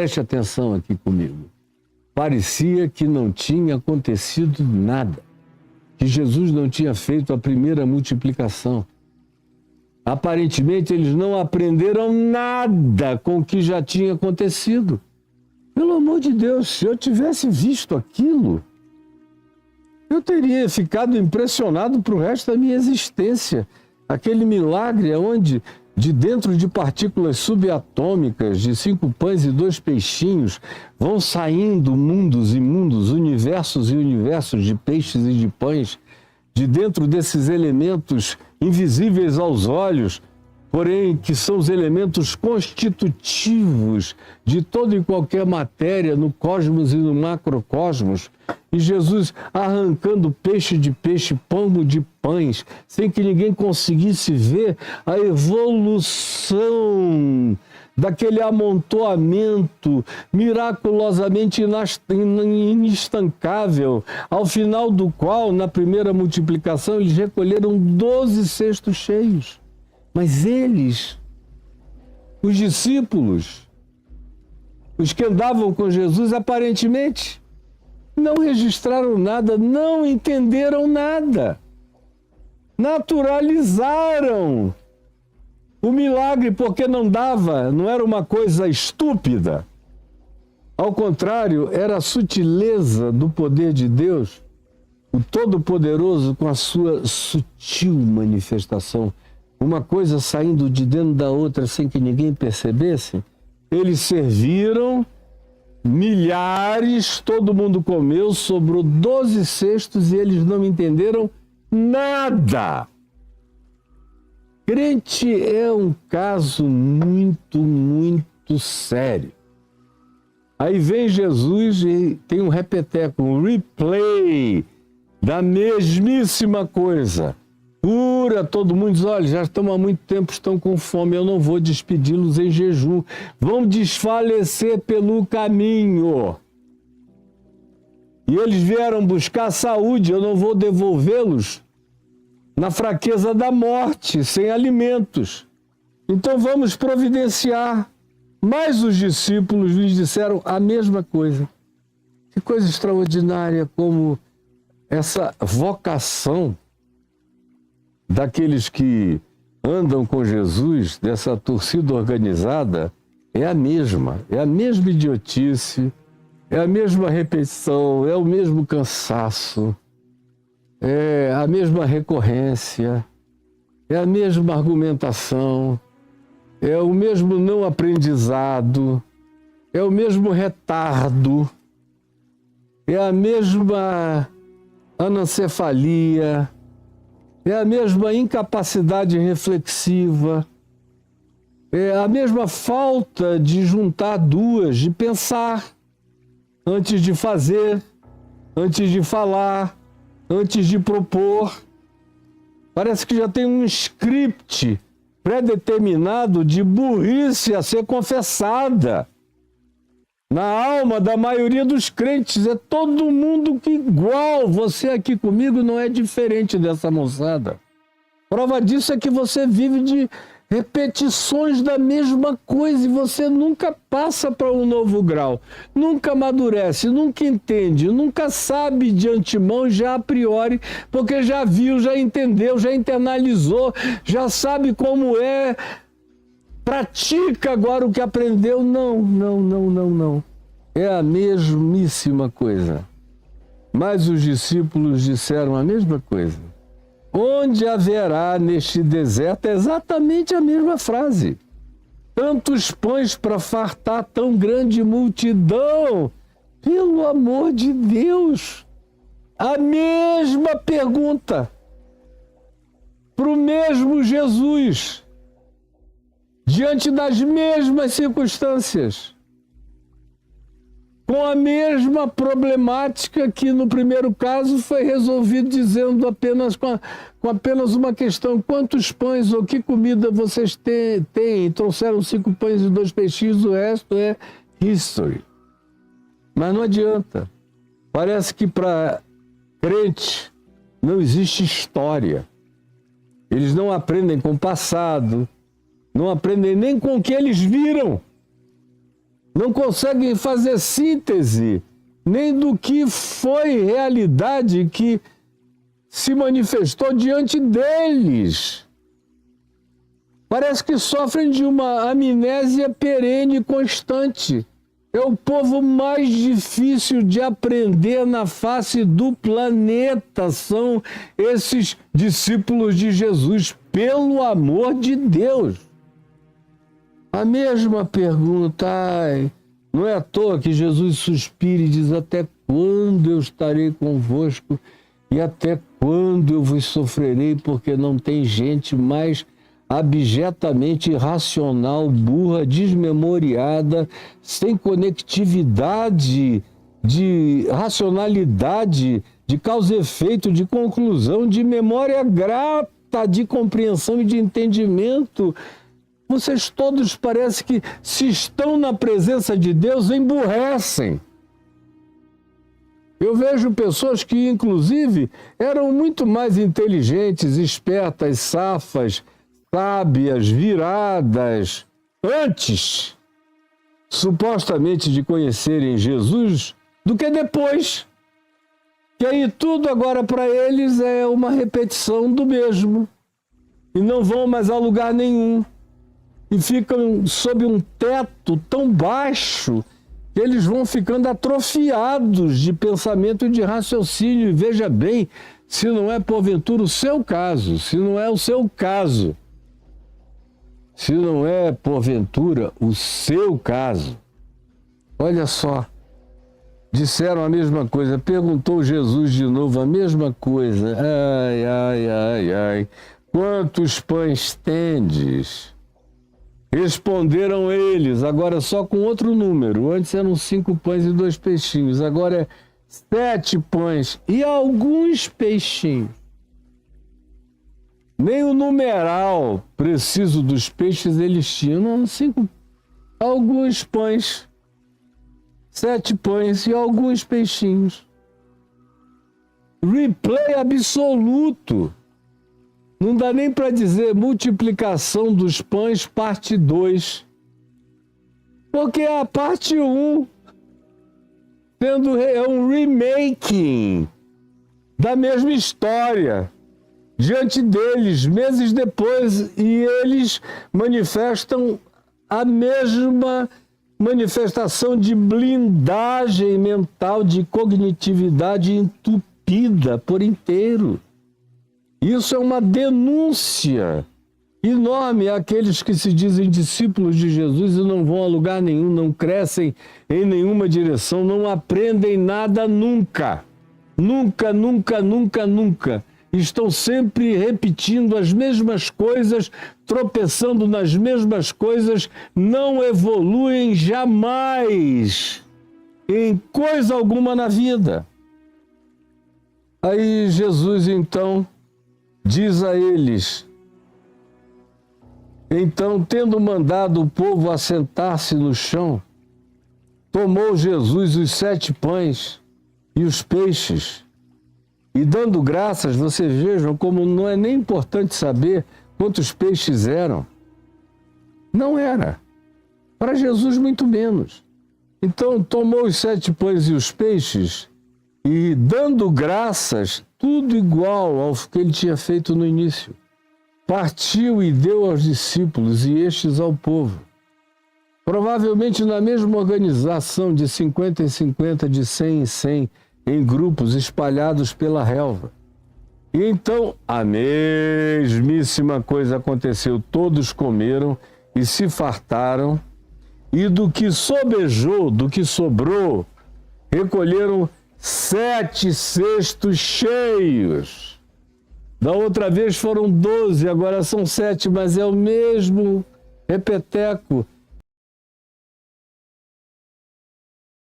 Preste atenção aqui comigo. Parecia que não tinha acontecido nada, que Jesus não tinha feito a primeira multiplicação. Aparentemente, eles não aprenderam nada com o que já tinha acontecido. Pelo amor de Deus, se eu tivesse visto aquilo, eu teria ficado impressionado para o resto da minha existência. Aquele milagre onde, de dentro de partículas subatômicas, de 5 pães e 2 peixinhos, vão saindo mundos e mundos, universos e universos de peixes e de pães, de dentro desses elementos invisíveis aos olhos, porém que são os elementos constitutivos de toda e qualquer matéria no cosmos e no macrocosmos, e Jesus arrancando peixe de peixe, pão de pães, sem que ninguém conseguisse ver a evolução daquele amontoamento miraculosamente inestancável, ao final do qual, na primeira multiplicação, eles recolheram 12 cestos cheios. Mas eles, os discípulos, os que andavam com Jesus, aparentemente, não registraram nada, não entenderam nada, naturalizaram o milagre porque não dava, não era uma coisa estúpida. Ao contrário, era a sutileza do poder de Deus, o Todo-Poderoso com a sua sutil manifestação, uma coisa saindo de dentro da outra sem que ninguém percebesse. Eles serviram, milhares, todo mundo comeu, sobrou 12 cestos e eles não entenderam nada. Crente é um caso muito, muito sério. Aí vem Jesus e tem um repeteco, um replay da mesmíssima coisa. Cura todo mundo, diz, olha, já estão há muito tempo, estão com fome, eu não vou despedi-los em jejum. Vão desfalecer pelo caminho. E eles vieram buscar saúde, eu não vou devolvê-los na fraqueza da morte, sem alimentos. Então vamos providenciar. Mas os discípulos lhes disseram a mesma coisa. Que coisa extraordinária como essa vocação daqueles que andam com Jesus, dessa torcida organizada, é a mesma idiotice, é a mesma repetição, é o mesmo cansaço, é a mesma recorrência, é a mesma argumentação, é o mesmo não aprendizado, é o mesmo retardo, é a mesma anencefalia, é a mesma incapacidade reflexiva, é a mesma falta de juntar duas, de pensar antes de fazer, antes de falar, antes de propor. Parece que já tem um script pré-determinado de burrice a ser confessada. Na alma da maioria dos crentes, é todo mundo que igual. Você aqui comigo não é diferente dessa moçada. Prova disso é que você vive de repetições da mesma coisa e você nunca passa para um novo grau, nunca amadurece, nunca entende, nunca sabe de antemão, já a priori, porque já viu, já entendeu, já internalizou, já sabe como é, pratica agora o que aprendeu. Não. É a mesmíssima coisa. Mas os discípulos disseram a mesma coisa. Onde haverá neste deserto, é exatamente a mesma frase. Tantos pães para fartar tão grande multidão. Pelo amor de Deus! A mesma pergunta para o mesmo Jesus, diante das mesmas circunstâncias, com a mesma problemática que no primeiro caso foi resolvido dizendo apenas com apenas uma questão: quantos pães ou que comida vocês têm? Trouxeram 5 pães e 2 peixinhos, o resto é history. Mas não adianta. Parece que para crente não existe história. Eles não aprendem com o passado, não aprendem nem com o que eles viram. não conseguem fazer síntese nem do que foi realidade que se manifestou diante deles. Parece que sofrem de uma amnésia perene e constante. É o povo mais difícil de aprender na face do planeta, são esses discípulos de Jesus, pelo amor de Deus. A mesma pergunta, não é à toa que Jesus suspira e diz: até quando eu estarei convosco e até quando eu vos sofrerei, porque não tem gente mais abjetamente irracional, burra, desmemoriada, sem conectividade de racionalidade, de causa e efeito, de conclusão, de memória grata, de compreensão e de entendimento. Vocês todos parece que, se estão na presença de Deus, emburrecem. Eu vejo pessoas que, inclusive, eram muito mais inteligentes, espertas, safas, sábias, viradas, antes, supostamente, de conhecerem Jesus, do que depois. Que aí tudo agora para eles é uma repetição do mesmo. E não vão mais a lugar nenhum. E ficam sob um teto tão baixo que eles vão ficando atrofiados de pensamento e de raciocínio. E veja bem, se não é porventura o seu caso, se não é o seu caso, se não é porventura o seu caso. Olha só, disseram a mesma coisa, perguntou Jesus de novo a mesma coisa. Ai, quantos pães tendes? Responderam eles, agora só com outro número. Antes eram 5 pães e 2 peixinhos, agora é 7 pães e alguns peixinhos. Nem o numeral preciso dos peixes eles tinham. Não, 5, alguns pães, 7 pães e alguns peixinhos. Replay absoluto. Não dá nem para dizer multiplicação dos pães, parte 2. Porque a parte 1 é um remaking da mesma história diante deles, meses depois, e eles manifestam a mesma manifestação de blindagem mental, de cognitividade entupida por inteiro. Isso é uma denúncia enorme àqueles que se dizem discípulos de Jesus e não vão a lugar nenhum, não crescem em nenhuma direção, não aprendem nada nunca. Nunca, nunca, nunca, nunca. Estão sempre repetindo as mesmas coisas, tropeçando nas mesmas coisas, não evoluem jamais em coisa alguma na vida. Aí Jesus, então, diz a eles: então, tendo mandado o povo assentar-se no chão, tomou Jesus os 7 pães e os peixes, e dando graças, vocês vejam como não é nem importante saber quantos peixes eram. Não era. Para Jesus, muito menos. Então, tomou os 7 pães e os peixes, e dando graças, tudo igual ao que ele tinha feito no início, partiu e deu aos discípulos e estes ao povo. Provavelmente na mesma organização de 50 em 50, de 100 em 100, em grupos espalhados pela relva. E então a mesmíssima coisa aconteceu. Todos comeram e se fartaram, e do que sobejou, do que sobrou, recolheram 7 cestos cheios. Da outra vez foram 12, agora são 7, mas é o mesmo repeteco.